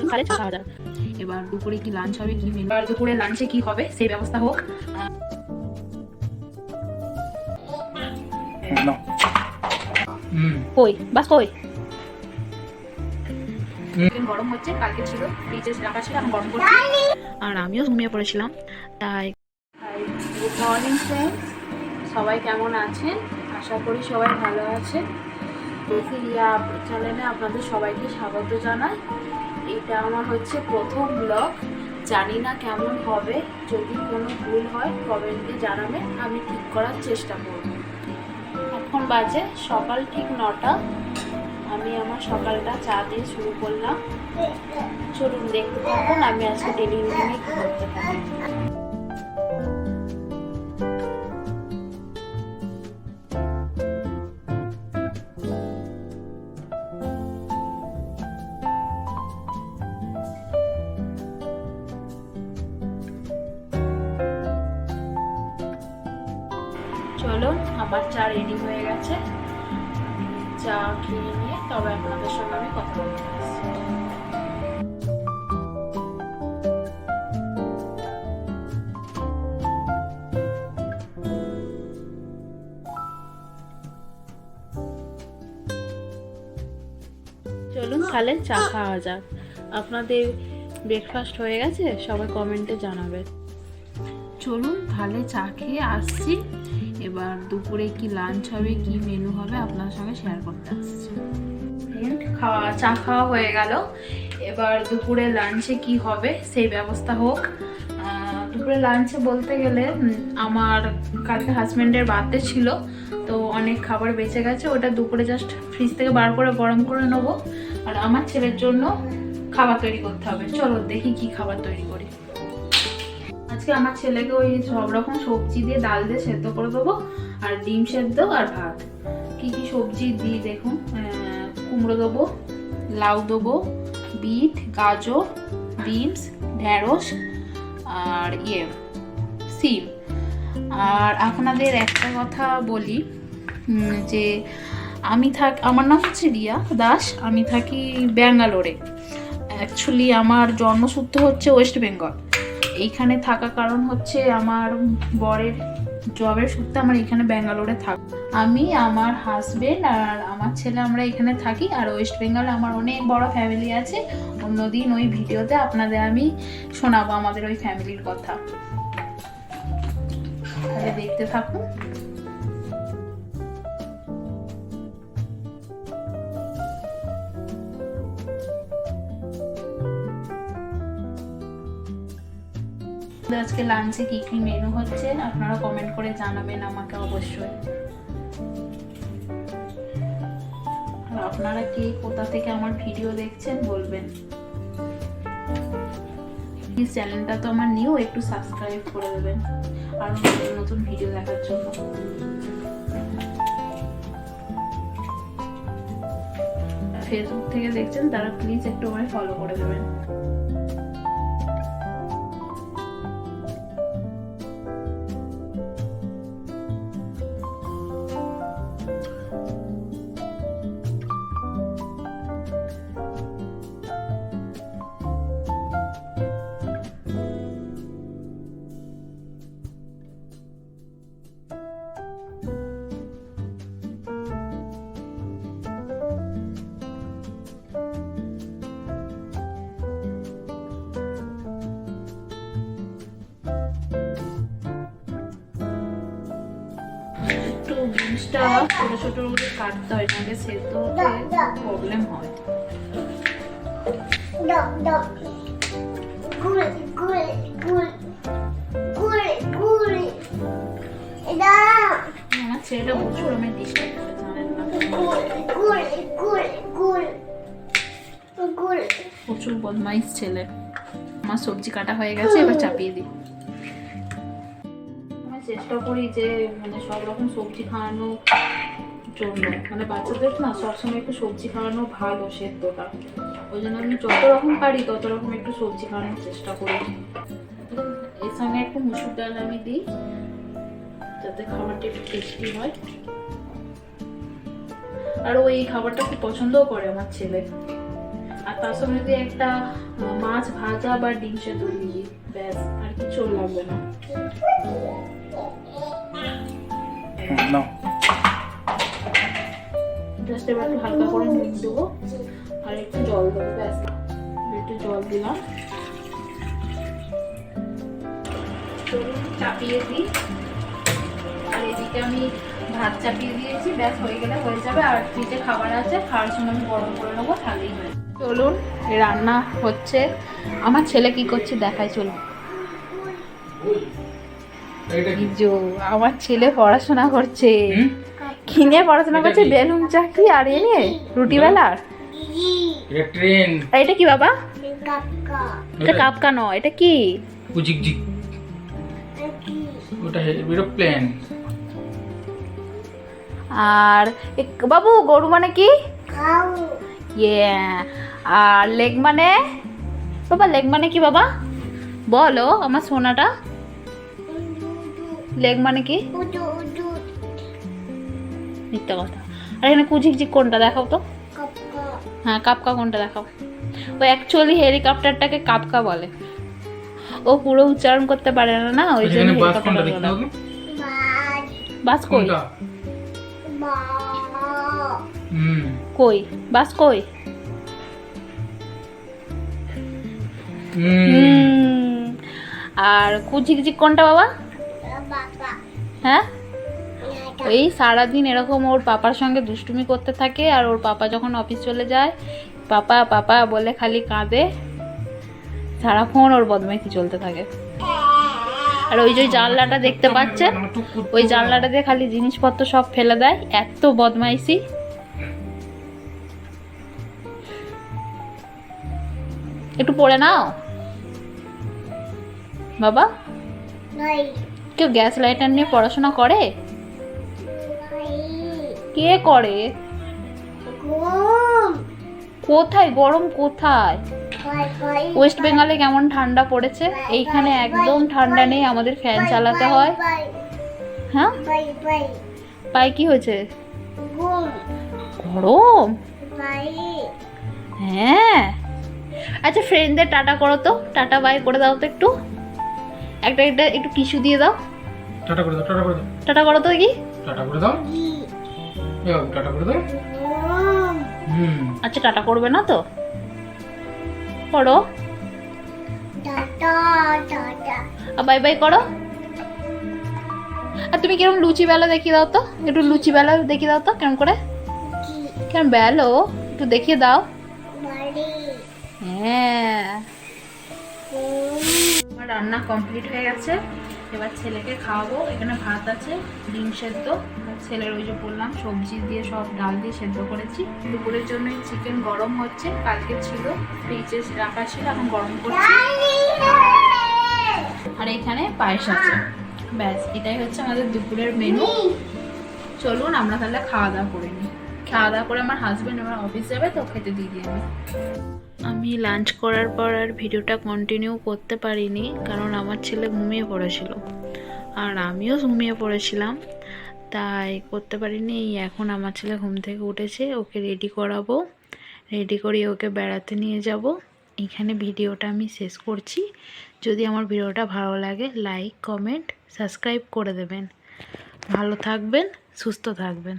খালে 6,000। এবার দুপুরে কি লাঞ্চ হবে, কি মেনু, আর দুপুরে লাঞ্চে কি হবে সেই ব্যবস্থা হোক। কই বাস কই গরম হচ্ছে, কালকে ছিল ফ্রিজে রাখা ছিল, এখন গরম করছি। আর আমিও ঘুমিয়ে পড়েছিলাম তাই। গুড মর্নিং ফ্রেন্ডস, সবাই কেমন আছেন? আশা করি সবাই ভালো আছে। রিয়া চ্যানেলে আপনাদের সবাইকে স্বাগত জানাই। এটা আমার হচ্ছে প্রথম ব্লগ, জানি না কেমন হবে। যদি কোনো ভুল হয় কমেন্টে জানাবেন, আমি ঠিক করার চেষ্টা করব। এখন বাজে সকাল ঠিক 9টা। আমি আমার সকালটা চা দিয়ে শুরু করলাম। চলুন দেখতে থাকুন আমি আজকে ডেলি রুটিনে কি করতে থাকি। চলো, আমার চা রেডি হয়ে গেছে। চা খেয়ে নিয়ে তবে আপনাদের সঙ্গে আমি কথা বলতে আসছি। চলুন তাহলে চা খাওয়া যাক। আপনাদের ব্রেকফাস্ট হয়ে গেছে? সবাই কমেন্টে জানাবেন। চলুন তাহলে চা খেয়ে আসছি। এবার দুপুরে কি লাঞ্চ হবে, কি মেনু হবে আপনার সঙ্গে শেয়ার করতে আসছি। চা খাওয়া হয়ে গেল, এবার দুপুরে লাঞ্চে কি হবে সেই ব্যবস্থা হোক। দুপুরে লাঞ্চে বলতে গেলে আমার কালকে হাজব্যান্ডের বার্থডে ছিল, তো অনেক খাবার বেঁচে গেছে। ওটা দুপুরে জাস্ট ফ্রিজ থেকে বার করে গরম করে নেবো। আর আমার ছেলের জন্য খাবার তৈরি করতে হবে। চলো দেখি কি খাবার তৈরি করি। আজকে আমার ছেলেকে ওই সব রকম সবজি দিয়ে, ডাল দিয়ে সেদ্ধ করে দেবো, আর ডিম সেদ্ধ আর ভাত। কি কি সবজি দিই দেখুন। কুমড়ো দেবো, লাউ দেবো, বিট, গাজর, বিনস, ঢেঁড়স আর সিম। আর আপনাদের একটা কথা বলি যে আমার নাম হচ্ছে রিয়া দাস, আমি থাকি ব্যাঙ্গালোরে। অ্যাকচুয়ালি আমার জন্মসূত্র হচ্ছে ওয়েস্ট বেঙ্গল। এইখানে থাকার কারণ হচ্ছে আমার বরের জবের সূত্রে আমার এখানে ব্যাঙ্গালোরে থাকি। আমি, আমার হাজবেন্ড আর আমার ছেলে আমরা এখানে থাকি। আর ওয়েস্ট বেঙ্গলে আমার অনেক বড় ফ্যামিলি আছে। অন্যদিন ওই ভিডিওতে আপনাদের আমি শোনাবো আমাদের ওই ফ্যামিলির কথা, তাহলে দেখতে থাকুন। আজকে লাঞ্চে কি কি মেনু হচ্ছে আপনারা কমেন্ট করে জানাবেন আমাকে অবশ্যই। আর আপনারা কে কোথা থেকে আমার ভিডিও দেখছেন বলবেন। এই চ্যানেলটা তো আমার নিউ, একটু সাবস্ক্রাইব করে দেবেন আর নতুন নতুন ভিডিও দেখার জন্য। ফেসবুক থেকে দেখছেন তারা প্লিজ একটু আমায় ফলো করে দেবেন। বিনসটা ছোট ছোট করে কাটতে হয়, নাহলে সেদ্ধ হতে প্রবলেম হয়। আমার ছেলেটা প্রচুর আমি ডিস্টার্ব করে, জানেন না, প্রচুর বদমাইশ ছেলে। আমার সবজি কাটা হয়ে গেছে, এবার চাপিয়ে দিই। চেষ্টা করি যে সব রকম সবজি খাওয়ানোর জন্য, বাচ্চাদের না সবসময় একটু সবজি খাওয়ানো ভালো, সেদ্ধটা। ওই জন্য আমি যত রকম পারি তত রকম একটু সবজি খাওয়ানোর চেষ্টা করি। এর সঙ্গে একটু মুসুর ডাল আমি দিই যাতে খাবারটা একটু টেস্টি হয়। আর ও এই খাবারটা খুব পছন্দও করে আমার ছেলে। আর তার সঙ্গে যদি একটা মাছ ভাজা বা ডিম সেদ্ধ দিই, ব্যাস আর কিছু লাগবে না। জাস্ট এবার একটু হালকা করে নুন দেবো আর একটু জল দেবো, ব্যাস। একটু জল দিলাম, চাপিয়ে দিই। আর এদিকে আমি ভাত চাপিয়ে দিয়েছি, ব্যাস হয়ে গেলে হয়ে যাবে। আর ফ্রিজে খাবার আছে, খাওয়ার সময় আমি গরম করে নেবো, তাহলেই হয়। চলুন, রান্না হচ্ছে। আমার ছেলে কি করছে দেখাই, চলুন। আমার ছেলে পড়াশোনা করছে। কি নিয়ে পড়াশোনা করছে? বেলুন চাকরি আর এ নিয়ে রুটি বেলার। এটা কি বাবা? এটা কাপকা নয়, এটা কি? আর বাবু গরু মানে কি? আর লেগ মানে? বাবা লেগ মানে কি বাবা? বলো আমার সোনাটা, লেগ মানে কি? মিথ্যা কথা। আর এখানে কুচিকচিক কোনটা দেখাও তো? হ্যাঁ, কাপকা কোনটা দেখাও? ও অ্যাকচুয়ালি হেলিকপ্টারটাকে কাপকা বলে। ও পুরো উচ্চারণ করতে পারে না, না ওই জন্য হেলিকপ্টার বলে। বাস কই? কই বাস কই? আর কুচিকচিক কোনটা বাবা? হ্যাঁ, এই সারাদিন এরকম ওর পাপার সঙ্গে দুষ্টুমি করতে থাকে। আর ওর পাপা যখন অফিস চলে যায়, পাপা পাপা বলে খালি কাঁদে, সারাক্ষণ ওর বদমাইশি চলতে থাকে। আর ওই যে জানলাটা দেখতে পাচ্ছেন, ওই জানলাটা দিয়ে খালি জিনিসপত্র সব ফেলে দেয়, এত বদমাইশি। একটু পড়ে নাও বাবা। কেউ গ্যাস লাইটার নিয়ে পড়াশোনা করে? কে করে? কোথায় গরম? কোথায়? ওয়েস্ট বেঙ্গলে কেমন ঠান্ডা পড়েছে, এইখানে একদম ঠান্ডা নেই, আমাদের ফ্যান চালাতে হয়। হ্যাঁ, পায়ে কি হয়েছে? গরম? হ্যাঁ। আচ্ছা, ফ্রেন্ডদের টাটা করো তো, টাটা বাই করে দাও তো একটু, একটা একটা একটু কিসু দিয়ে দাও। টাটা করে দাও, টাটা করে দাও, টাটা করো তো। কি টাটা করে দাও? টাটা করে দাও। আচ্ছা, টাটা করবে না তো? করো, বাই বাই করো। আর তুমি কিরকম লুচি বেলা দেখিয়ে দাও তো, একটু লুচি বেলা দেখিয়ে দাও তো, কেমন করে? কেমন বেলো একটু দেখিয়ে দাও। হ্যাঁ, আমার রান্না কমপ্লিট হয়ে গেছে। এবার ছেলেকে খাওয়াবো। এখানে ভাত আছে, ডিম সেদ্ধ, ছেলের ওই যে বললাম সবজি দিয়ে সব ডাল দিয়ে সেদ্ধ করেছি। দুপুরের জন্য চিকেন গরম হচ্ছে, কালকে ছিল ফ্রিজে রাখা ছিল, এখন গরম করছি। আর এখানে পায়েস আছে। ব্যাস, এটাই হচ্ছে আমাদের দুপুরের মেনু। চলুন আমরা তাহলে খাওয়া দাওয়া করে নিই। খাওয়া দাওয়া করে আমার হাজব্যান্ড এবার অফিস যাবে, তো খেতে দিয়ে দিই। আমি লাঞ্চ করার পর আর ভিডিওটা কন্টিনিউ করতে পারিনি, কারণ আমার ছেলে ঘুমিয়ে পড়েছিল আর আমিও ঘুমিয়ে পড়েছিলাম, তাই করতে পারিনি। এখন আমার ছেলে ঘুম থেকে উঠেছে, ওকে রেডি করাবো, রেডি করিয়ে ওকে বেড়াতে নিয়ে যাব। এখানে ভিডিওটা আমি শেষ করছি। যদি আমার ভিডিওটা ভালো লাগে, লাইক কমেন্ট সাবস্ক্রাইব করে দেবেন। ভালো থাকবেন, সুস্থ থাকবেন।